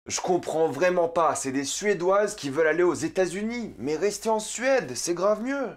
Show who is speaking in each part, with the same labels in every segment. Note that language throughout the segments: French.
Speaker 1: Je comprends vraiment pas, c'est des Suédoises qui veulent aller aux États-Unis, mais rester en Suède, c'est grave mieux.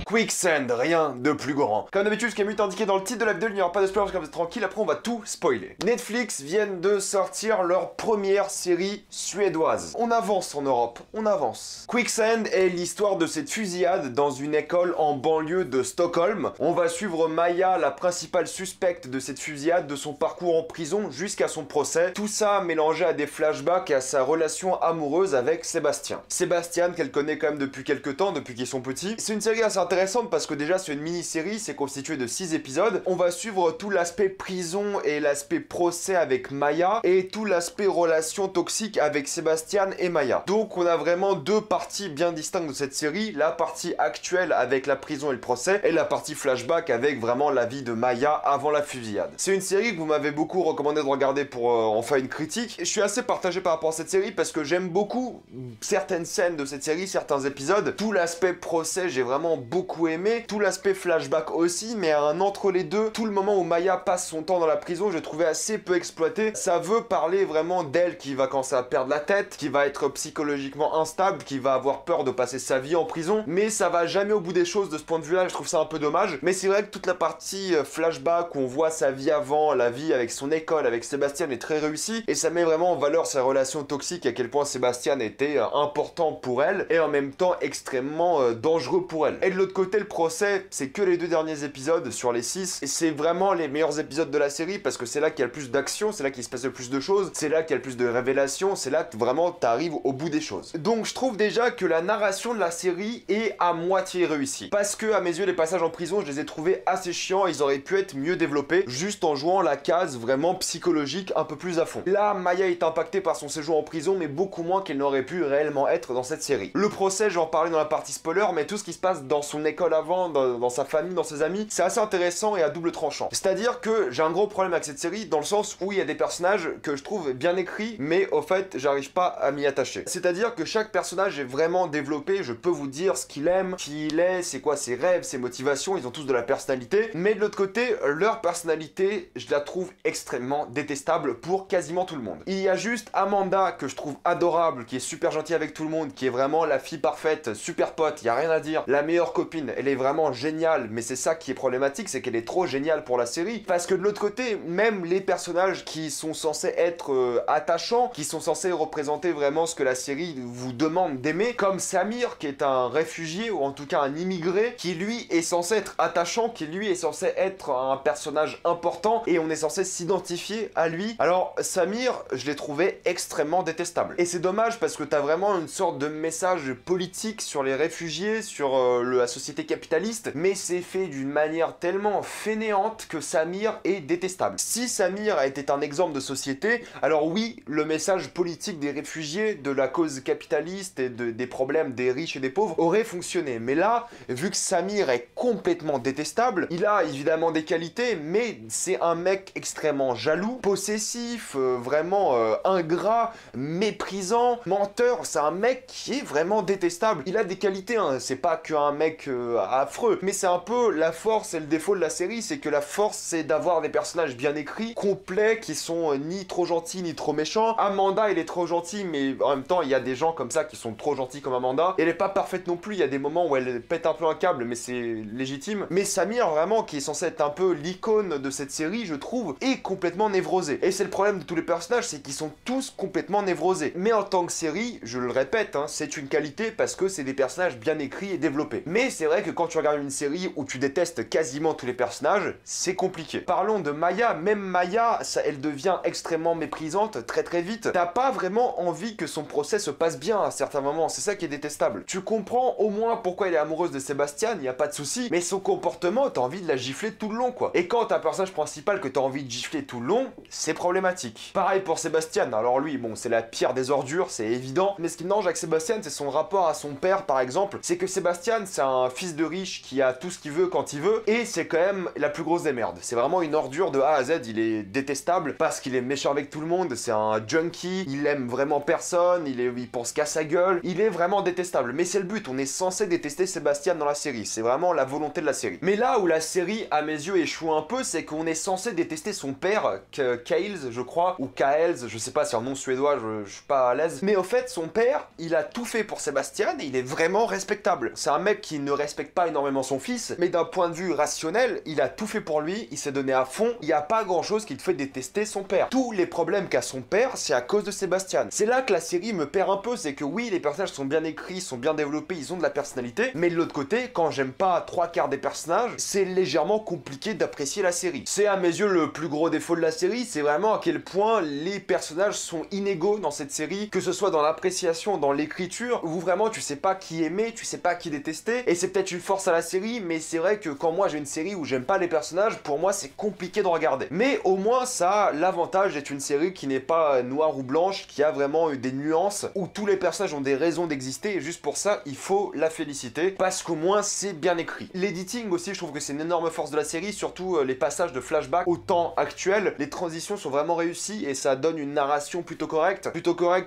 Speaker 1: Quicksand, rien de plus grand. Comme d'habitude, ce qui est indiqué dans le titre de la vidéo, il n'y aura pas de spoiler, parce que vous êtes tranquille, après on va tout spoiler. Netflix viennent de sortir leur première série suédoise. On avance en Europe, on avance. Quicksand est l'histoire de cette fusillade dans une école en banlieue de Stockholm. On va suivre Maya, la principale suspecte de cette fusillade, de son parcours en prison jusqu'à son procès. Tout ça mélangé à des flashbacks et à sa relation amoureuse avec Sébastien. Sébastien qu'elle connaît quand même depuis quelques temps, depuis qu'ils sont petits. C'est une série assez intéressante parce que déjà c'est une mini-série, c'est constitué de 6 épisodes. On va suivre tout l'aspect prison et l'aspect procès avec Maya et tout l'aspect relation toxique avec Sébastien et Maya. Donc on a vraiment deux parties bien distinctes de cette série, la partie actuelle avec la prison et le procès et la partie flashback avec vraiment la vie de Maya avant la fusillade. C'est une série que vous m'avez beaucoup recommandé de regarder pour en faire une critique. Et je suis assez partagé par rapport à cette série parce que j'aime beaucoup certaines scènes de cette série, certains épisodes. Tout l'aspect procès, j'ai vraiment beaucoup aimé, tout l'aspect flashback aussi, mais à un entre les deux, tout le moment où Maya passe son temps dans la prison, je trouvais assez peu exploité. Ça veut parler vraiment d'elle qui va commencer à perdre la tête, qui va être psychologiquement instable, qui va avoir peur de passer sa vie en prison, mais ça va jamais au bout des choses de ce point de vue-là, je trouve ça un peu dommage. Mais c'est vrai que toute la partie flashback où on voit sa vie avant, la vie avec son école, avec Sébastien est très réussie, et ça met vraiment en valeur sa relation toxique, à quel point Sébastien était important pour elle, et en même temps extrêmement dangereux pour elle. Et de l'autre côté, le procès, c'est que les 2 derniers épisodes sur les 6, et c'est vraiment les meilleurs épisodes de la série, parce que c'est là qu'il y a le plus d'action, c'est là qu'il se passe le plus de choses, c'est là qu'il y a le plus de révélations, c'est là que vraiment t'arrives au bout des choses. Donc je trouve déjà que la narration de la série est à moitié réussie, parce que à mes yeux les passages en prison, je les ai trouvés assez chiants, ils auraient pu être mieux développés, juste en jouant la case vraiment psychologique un peu plus à fond. Là, Maya est impactée par son séjour en prison, mais beaucoup moins qu'elle n'aurait pu réellement être dans cette série. Le procès, j'en parlais dans la partie spoiler, mais tout ce qui se passe dans son école avant, dans sa famille, dans ses amis, c'est assez intéressant et à double tranchant. C'est-à-dire que j'ai un gros problème avec cette série, dans le sens où il y a des personnages que je trouve bien écrits, mais au fait, j'arrive pas à m'y attacher. C'est-à-dire que chaque personnage est vraiment développé, je peux vous dire ce qu'il aime, qui il est, c'est quoi ses rêves, ses motivations, ils ont tous de la personnalité, mais de l'autre côté, leur personnalité, je la trouve extrêmement détestable pour quasiment tout le monde. Il y a juste Amanda, que je trouve adorable, qui est super gentille avec tout le monde, qui est vraiment la fille parfaite, super pote, y a rien à dire, la meilleure copine, elle est vraiment géniale, mais c'est ça qui est problématique, c'est qu'elle est trop géniale pour la série, parce que de l'autre côté, même les personnages qui sont censés être attachants, qui sont censés représenter vraiment ce que la série vous demande d'aimer, comme Samir, qui est un réfugié, ou en tout cas un immigré, qui lui est censé être attachant, qui lui est censé être un personnage important, et on est censé s'identifier à lui. Alors Samir, je l'ai trouvé extrêmement détestable. Et c'est dommage parce que t'as vraiment une sorte de message politique sur les réfugiés, sur la société capitaliste, mais c'est fait d'une manière tellement fainéante que Samir est détestable. Si Samir était un exemple de société, alors oui, le message politique des réfugiés, de la cause capitaliste et des problèmes des riches et des pauvres aurait fonctionné. Mais là, vu que Samir est complètement détestable, il a évidemment des qualités, mais c'est un mec extrêmement jaloux, possessif, vraiment ingrat, méprisant, menteur. C'est un mec qui est vraiment détestable. Il a des qualités, hein. C'est pas qu'un mec affreux, mais c'est un peu la force et le défaut de la série, c'est que la force c'est d'avoir des personnages bien écrits, complets, qui sont ni trop gentils ni trop méchants. Amanda elle est trop gentille, mais en même temps il y a des gens comme ça qui sont trop gentils comme Amanda. Elle est pas parfaite non plus, il y a des moments où elle pète un peu un câble, mais c'est légitime. Mais Samir vraiment, qui est censé être un peu l'icône de cette série, je trouve, est complètement névrosé. Et c'est le problème de tous les personnages, c'est qu'ils sont tous complètement névrosés. Mais en tant que série, je le répète, hein, c'est une qualité parce que c'est des personnages bien écrits et développés. Mais c'est vrai que quand tu regardes une série où tu détestes quasiment tous les personnages, c'est compliqué. Parlons de Maya, même Maya, ça, elle devient extrêmement méprisante très très vite. T'as pas vraiment envie que son procès se passe bien à certains moments, c'est ça qui est détestable. Tu comprends au moins pourquoi elle est amoureuse de Sébastien, y a pas de souci, mais son comportement, t'as envie de la gifler tout le long quoi. Et quand t'as un personnage principal que t'as envie de gifler tout le long, c'est problématique. Pareil pour Sébastien, alors lui, bon, c'est la pire des ordures, c'est évident, mais ce qui me dérange avec Sébastien, c'est son rapport à son père par exemple, c'est que Sébastien, c'est un fils de riche qui a tout ce qu'il veut quand il veut, et c'est quand même la plus grosse des merdes. C'est vraiment une ordure de A à Z, il est détestable parce qu'il est méchant avec tout le monde, c'est un junkie, il aime vraiment personne, il pense qu'à sa gueule, il est vraiment détestable. Mais c'est le but, on est censé détester Sébastien dans la série, c'est vraiment la volonté de la série. Mais là où la série, à mes yeux, échoue un peu, c'est qu'on est censé détester son père, Kales, je crois, ou Kaels, je sais pas, c'est un nom suédois, je suis pas à l'aise. Mais au fait, son père, il a tout fait pour Sébastien et il est vraiment respectable. C'est un mec qui ne respecte pas énormément son fils, mais d'un point de vue rationnel, il a tout fait pour lui, il s'est donné à fond, il n'y a pas grand chose qui te fait détester son père. Tous les problèmes qu'a son père, c'est à cause de Sébastien. C'est là que la série me perd un peu, c'est que oui, les personnages sont bien écrits, sont bien développés, ils ont de la personnalité, mais de l'autre côté, quand j'aime pas 3/4 des personnages, c'est légèrement compliqué d'apprécier la série. C'est à mes yeux le plus gros défaut de la série, c'est vraiment à quel point les personnages sont inégaux dans cette série, que ce soit dans l'appréciation, dans l'écriture, où vraiment tu sais pas qui aimer, tu sais pas qui détester, et c'est peut-être une force à la série, mais c'est vrai que quand moi j'ai une série où j'aime pas les personnages, pour moi c'est compliqué de regarder. Mais au moins ça a l'avantage d'être une série qui n'est pas noire ou blanche, qui a vraiment des nuances, où tous les personnages ont des raisons d'exister, et juste pour ça, il faut la féliciter, parce qu'au moins c'est bien écrit. L'editing aussi, je trouve que c'est une énorme force de la série, surtout les passages de flashback au temps actuel, les transitions sont vraiment réussies, et ça donne une narration plutôt correcte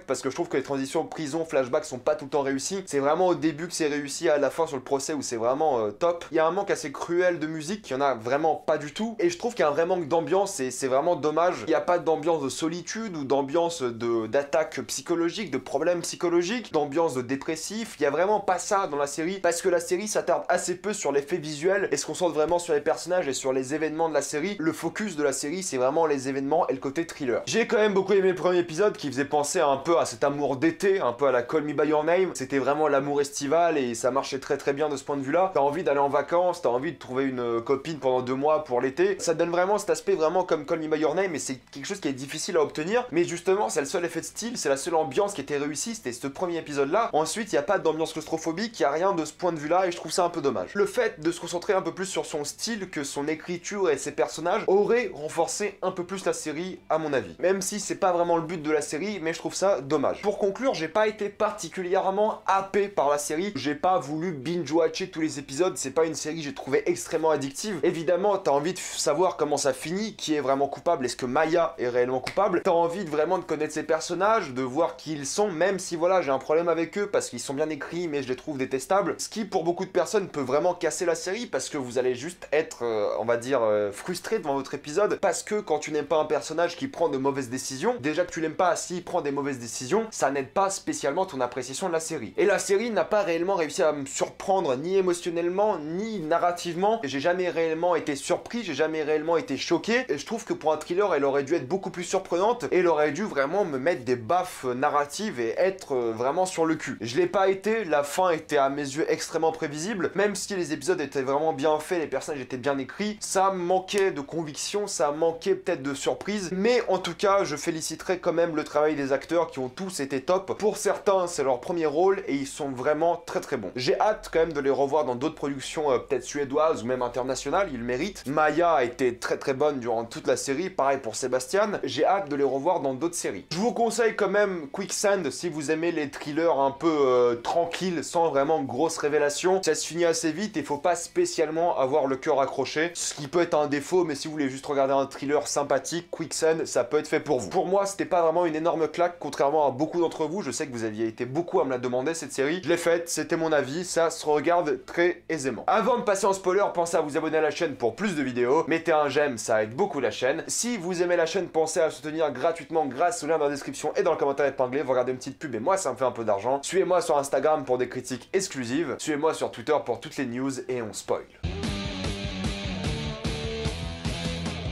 Speaker 1: parce que je trouve que les transitions prison, flashback sont pas tout le temps réussies, c'est vraiment au début que c'est réussi, à la fin sur le procès où c'est vraiment top. Il y a un manque assez cruel de musique, il y en a vraiment pas du tout, et je trouve qu'il y a un vrai manque d'ambiance, et c'est vraiment dommage. Il n'y a pas d'ambiance de solitude ou d'ambiance d'attaque psychologique, de problèmes psychologiques, d'ambiance de dépressif, il y a vraiment pas ça dans la série, parce que la série s'attarde assez peu sur l'effet visuel et se concentre vraiment sur les personnages et sur les événements de la série. Le focus de la série, c'est vraiment les événements et le côté thriller. J'ai quand même beaucoup aimé le premier épisode qui faisait penser un peu à cet amour d'été, un peu à la Call Me By Your Name. C'était vraiment l'amour estival et ça marchait très bien de ce point de vue-là. T'as envie d'aller en vacances, t'as envie de trouver une copine pendant 2 mois pour l'été. Ça donne vraiment cet aspect vraiment comme Call Me By Your Name, et c'est quelque chose qui est difficile à obtenir. Mais justement, c'est le seul effet de style, c'est la seule ambiance qui était réussie, c'était ce premier épisode-là. Ensuite, il n'y a pas d'ambiance claustrophobique, il n'y a rien de ce point de vue-là et je trouve ça un peu dommage. Le fait de se concentrer un peu plus sur son style que son écriture et ses personnages aurait renforcé un peu plus la série, à mon avis. Même si c'est pas vraiment le but de la série, mais je trouve ça dommage. Pour conclure, j'ai pas été particulièrement happé par la série, j'ai pas voulu binge-watcher tous les épisodes, c'est pas une série que j'ai trouvé extrêmement addictive. Évidemment, t'as envie de savoir comment ça finit, qui est vraiment coupable, est-ce que Maya est réellement coupable, t'as envie vraiment de connaître ses personnages, de voir qui ils sont, même si voilà, j'ai un problème avec eux parce qu'ils sont bien écrits, mais je les trouve détestables, ce qui pour beaucoup de personnes peut vraiment casser la série, parce que vous allez juste être, on va dire, frustré devant votre épisode, parce que quand tu n'aimes pas un personnage qui prend de mauvaises décisions, déjà que tu l'aimes pas, s'il prend des mauvaises décisions, ça n'aide pas spécialement ton appréciation de la série. Et la série n'a pas réellement réussi à me surprendre, ni émotionnellement, ni narrativement. J'ai jamais réellement été surpris, j'ai jamais réellement été choqué, et je trouve que pour un thriller, elle aurait dû être beaucoup plus surprenante, et elle aurait dû vraiment me mettre des baffes narratives et être vraiment sur le cul. Je l'ai pas été, la fin était à mes yeux extrêmement prévisible, même si les épisodes étaient vraiment bien faits, les personnages étaient bien écrits, ça manquait de conviction, ça manquait peut-être de surprise, mais en tout cas, je féliciterai quand même le travail des acteurs qui ont tous été top. Pour certains, c'est leur premier rôle et ils sont vraiment très bons. J'ai hâte quand même de les revoir dans d'autres productions peut-être suédoises ou même internationales, ils le méritent. Maya a été très bonne durant toute la série, pareil pour Sébastien, j'ai hâte de les revoir dans d'autres séries. Je vous conseille quand même Quicksand si vous aimez les thrillers un peu tranquilles, sans vraiment grosse révélation. Ça se finit assez vite et faut pas spécialement avoir le cœur accroché, ce qui peut être un défaut, mais si vous voulez juste regarder un thriller sympathique, Quicksand, ça peut être fait pour vous. Pour moi, c'était pas vraiment une énorme claque, contrairement à beaucoup d'entre vous, je sais que vous aviez été beaucoup à me la demander cette série. Je l'ai faite, c'était mon avis, ça se regarde très aisément. Avant de passer en spoiler, pensez à vous abonner à la chaîne pour plus de vidéos, mettez un j'aime, ça aide beaucoup la chaîne. Si vous aimez la chaîne, pensez à soutenir gratuitement grâce au lien dans la description et dans le commentaire épinglé, vous regardez une petite pub et moi ça me fait un peu d'argent. Suivez-moi sur Instagram pour des critiques exclusives, suivez-moi sur Twitter pour toutes les news et on spoil.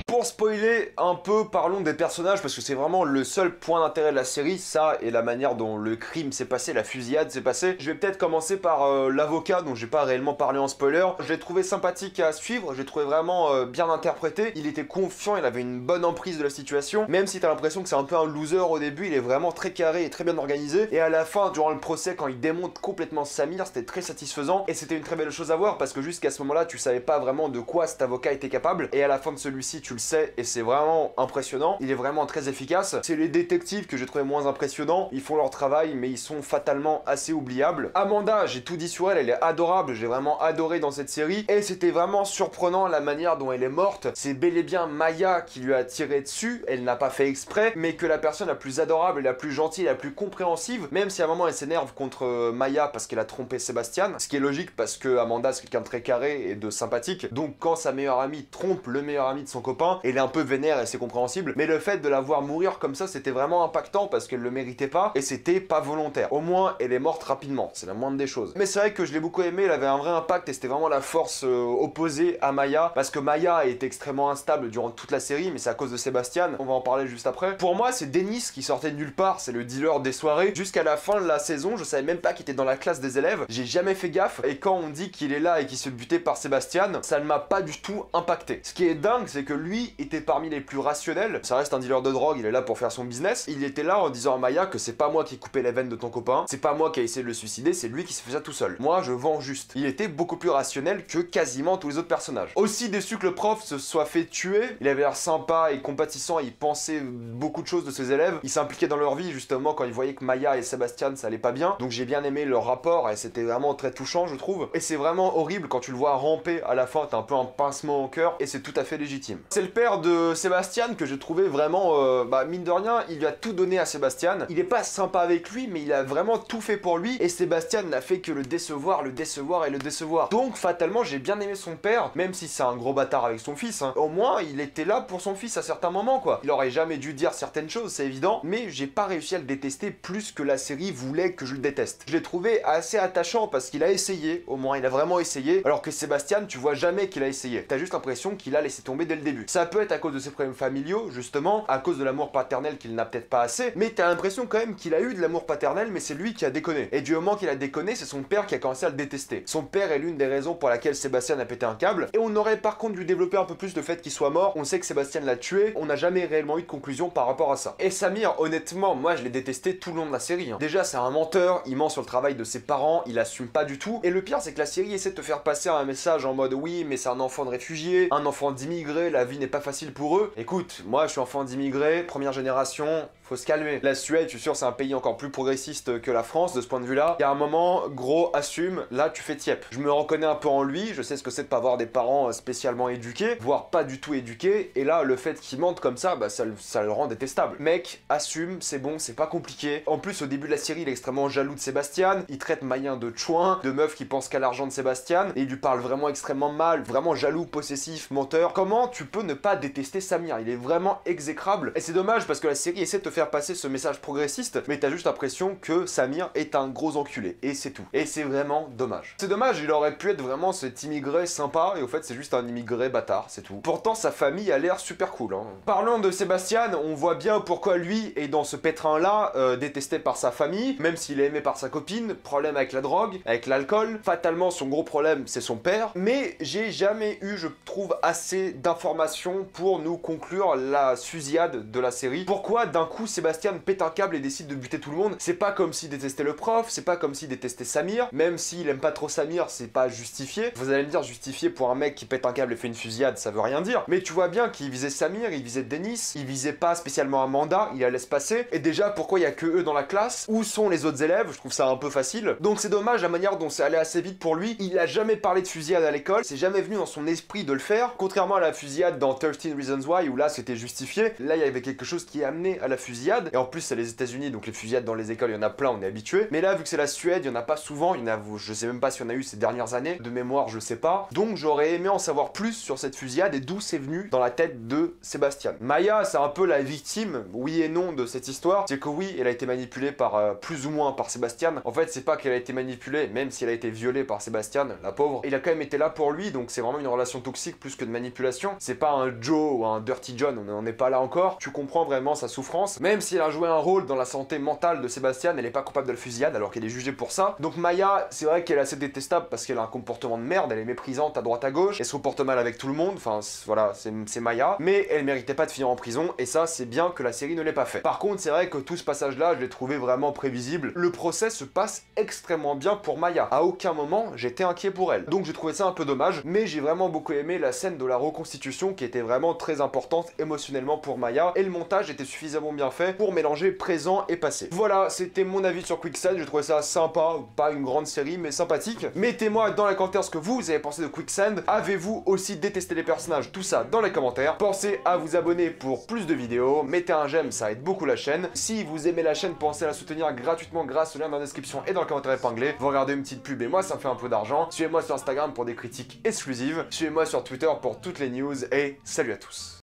Speaker 1: Pour spoiler un peu, parlons des personnages parce que c'est vraiment le seul point d'intérêt de la série, ça et la manière dont le crime s'est passé, la fusillade s'est passée. Je vais peut-être commencer par l'avocat dont j'ai pas réellement parlé en spoiler. Je l'ai trouvé sympathique à suivre, je l'ai trouvé vraiment bien interprété. Il était confiant, il avait une bonne emprise de la situation, même si t'as l'impression que c'est un peu un loser au début, il est vraiment très carré et très bien organisé. Et à la fin, durant le procès, quand il démonte complètement Samir, c'était très satisfaisant et c'était une très belle chose à voir parce que jusqu'à ce moment-là, tu savais pas vraiment de quoi cet avocat était capable et à la fin de celui-ci, tu le sais. français et c'est vraiment impressionnant. Il est vraiment très efficace. C'est les détectives que j'ai trouvé moins impressionnants. Ils font leur travail mais ils sont fatalement assez oubliables. Amanda, j'ai tout dit sur elle, elle est adorable. J'ai vraiment adoré dans cette série et c'était vraiment surprenant la manière dont elle est morte. C'est bel et bien Maya qui lui a tiré dessus. Elle n'a pas fait exprès, mais que la personne la plus adorable et la plus gentille et la plus compréhensive, même si à un moment elle s'énerve contre Maya parce qu'elle a trompé Sébastien, ce qui est logique parce que Amanda c'est quelqu'un de très carré et de sympathique, donc quand sa meilleure amie trompe le meilleur ami de son copain, elle est un peu vénère et c'est compréhensible, mais le fait de la voir mourir comme ça c'était vraiment impactant parce qu'elle le méritait pas et c'était pas volontaire. Au moins elle est morte rapidement, c'est la moindre des choses. Mais c'est vrai que je l'ai beaucoup aimé, elle avait un vrai impact et c'était vraiment la force opposée à Maya, parce que Maya est extrêmement instable durant toute la série, mais c'est à cause de Sébastien, on va en parler juste après. Pour moi c'est Dennis qui sortait de nulle part, c'est le dealer des soirées. Jusqu'à la fin de la saison, je savais même pas qu'il était dans la classe des élèves, j'ai jamais fait gaffe, et quand on dit qu'il est là et qu'il se fait buter par Sébastien, ça ne m'a pas du tout impacté. Ce qui est dingue, c'est que lui était parmi les plus rationnels, ça reste un dealer de drogue, il est là pour faire son business, il était là en disant à Maya que c'est pas moi qui ai coupé les veines de ton copain, c'est pas moi qui ai essayé de le suicider, c'est lui qui se fait ça tout seul. Moi, je vends juste. Il était beaucoup plus rationnel que quasiment tous les autres personnages. Aussi déçu que le prof se soit fait tuer, il avait l'air sympa et compatissant, il pensait beaucoup de choses de ses élèves, il s'impliquait dans leur vie justement quand il voyait que Maya et Sébastien ça allait pas bien, donc j'ai bien aimé leur rapport et c'était vraiment très touchant je trouve, et c'est vraiment horrible quand tu le vois ramper à la fin, t'as un peu un pincement au cœur et c'est tout à fait légitime. C'est le père de Sébastien que j'ai trouvé vraiment, mine de rien, il lui a tout donné à Sébastien, il est pas sympa avec lui mais il a vraiment tout fait pour lui et Sébastien n'a fait que le décevoir et le décevoir. Donc fatalement j'ai bien aimé son père, même si c'est un gros bâtard avec son fils, hein. Au moins il était là pour son fils à certains moments quoi. Il aurait jamais dû dire certaines choses, c'est évident, mais j'ai pas réussi à le détester plus que la série voulait que je le déteste. Je l'ai trouvé assez attachant parce qu'il a essayé, au moins il a vraiment essayé, alors que Sébastien tu vois jamais qu'il a essayé. T'as juste l'impression qu'il a laissé tomber dès le début. Ça peut être à cause de ses problèmes familiaux, justement, à cause de l'amour paternel qu'il n'a peut-être pas assez, mais t'as l'impression quand même qu'il a eu de l'amour paternel, mais c'est lui qui a déconné. Et du moment qu'il a déconné, c'est son père qui a commencé à le détester. Son père est l'une des raisons pour laquelle Sébastien a pété un câble, et on aurait par contre dû développer un peu plus le fait qu'il soit mort. On sait que Sébastien l'a tué, on n'a jamais réellement eu de conclusion par rapport à ça. Et Samir, honnêtement, moi je l'ai détesté tout le long de la série, hein. Déjà c'est un menteur, il ment sur le travail de ses parents, il assume pas du tout, et le pire c'est que la série essaie de te faire passer un message en mode oui mais c'est un enfant de réfugié, un enfant d'immigré, la vie n'est pas facile pour eux. Écoute, moi je suis enfant d'immigré, première génération, faut se calmer. La Suède, je suis sûr, c'est un pays encore plus progressiste que la France de ce point de vue-là. Il y a un moment, gros, assume, là tu fais tiep. Je me reconnais un peu en lui, je sais ce que c'est de pas avoir des parents spécialement éduqués, voire pas du tout éduqués, et là le fait qu'il mente comme ça, bah ça le rend détestable. Mec, assume, c'est bon, c'est pas compliqué. En plus au début de la série, il est extrêmement jaloux de Sébastien, il traite Maya de chouin, de meuf qui pense qu'à l'argent de Sébastien, et il lui parle vraiment extrêmement mal, vraiment jaloux, possessif, menteur. Comment tu peux ne pas détester Samir? Il est vraiment exécrable, et c'est dommage parce que la série essaie de te faire passer ce message progressiste, mais t'as juste l'impression que Samir est un gros enculé, et c'est tout. Et c'est vraiment dommage. C'est dommage, il aurait pu être vraiment cet immigré sympa, et au fait c'est juste un immigré bâtard, c'est tout. Pourtant sa famille a l'air super cool, hein. Parlons de Sébastien, on voit bien pourquoi lui est dans ce pétrin-là, détesté par sa famille, même s'il est aimé par sa copine, problème avec la drogue, avec l'alcool, fatalement son gros problème c'est son père, mais j'ai jamais eu, je trouve, assez d'informations pour nous conclure la fusillade de la série. Pourquoi d'un coup Sébastien pète un câble et décide de buter tout le monde? C'est pas comme s'il détestait le prof, c'est pas comme s'il détestait Samir, même s'il aime pas trop Samir, c'est pas justifié. Vous allez me dire, justifié pour un mec qui pète un câble et fait une fusillade, ça veut rien dire. Mais tu vois bien qu'il visait Samir, il visait Dennis, il visait pas spécialement Amanda, il la laisse passer. Et déjà, pourquoi il y a que eux dans la classe? Où sont les autres élèves? Je trouve ça un peu facile. Donc c'est dommage la manière dont c'est allé assez vite pour lui. Il a jamais parlé de fusillade à l'école, c'est jamais venu dans son esprit de le faire. Contrairement à la fusillade dans 13 Reasons Why, où là c'était justifié, là il y avait quelque chose qui est amené à la fusillade. Et en plus c'est les États-Unis, donc les fusillades dans les écoles il y en a plein, on est habitué. Mais là vu que c'est la Suède, il y en a pas souvent, il y en a, je sais même pas s'il y en a eu ces dernières années, de mémoire je sais pas. Donc j'aurais aimé en savoir plus sur cette fusillade et d'où c'est venu dans la tête de Sébastien. Maya c'est un peu la victime, oui et non, de cette histoire. C'est que oui, elle a été manipulée par plus ou moins par Sébastien. En fait c'est pas qu'elle a été manipulée, même si elle a été violée par Sébastien, la pauvre. Il a quand même été là pour lui, donc c'est vraiment une relation toxique plus que de manipulation. C'est pas un Joe ou un Dirty John, on n'est pas là encore. Tu comprends vraiment sa souffrance, Même si elle a joué un rôle dans la santé mentale de Sébastien, elle est pas coupable de la fusillade alors qu'elle est jugée pour ça. Donc Maya, c'est vrai qu'elle est assez détestable parce qu'elle a un comportement de merde, elle est méprisante à droite à gauche, elle se comporte mal avec tout le monde, enfin voilà, c'est Maya, mais elle méritait pas de finir en prison, et ça c'est bien que la série ne l'ait pas fait. Par contre, c'est vrai que tout ce passage-là, je l'ai trouvé vraiment prévisible. Le procès se passe extrêmement bien pour Maya. À aucun moment, j'étais inquiet pour elle. Donc j'ai trouvé ça un peu dommage, mais j'ai vraiment beaucoup aimé la scène de la reconstitution qui était vraiment très importante émotionnellement pour Maya, et le montage était suffisamment bien fait pour mélanger présent et passé. Voilà, c'était mon avis sur Quicksand, j'ai trouvé ça sympa, pas une grande série, mais sympathique. Mettez-moi dans les commentaires ce que vous avez pensé de Quicksand. Avez-vous aussi détesté les personnages? Tout ça dans les commentaires. Pensez à vous abonner pour plus de vidéos, mettez un j'aime, ça aide beaucoup la chaîne. Si vous aimez la chaîne, pensez à la soutenir gratuitement grâce au lien dans la description et dans le commentaire épinglé. Vous regardez une petite pub et moi ça me fait un peu d'argent. Suivez-moi sur Instagram pour des critiques exclusives. Suivez-moi sur Twitter pour toutes les news et salut à tous.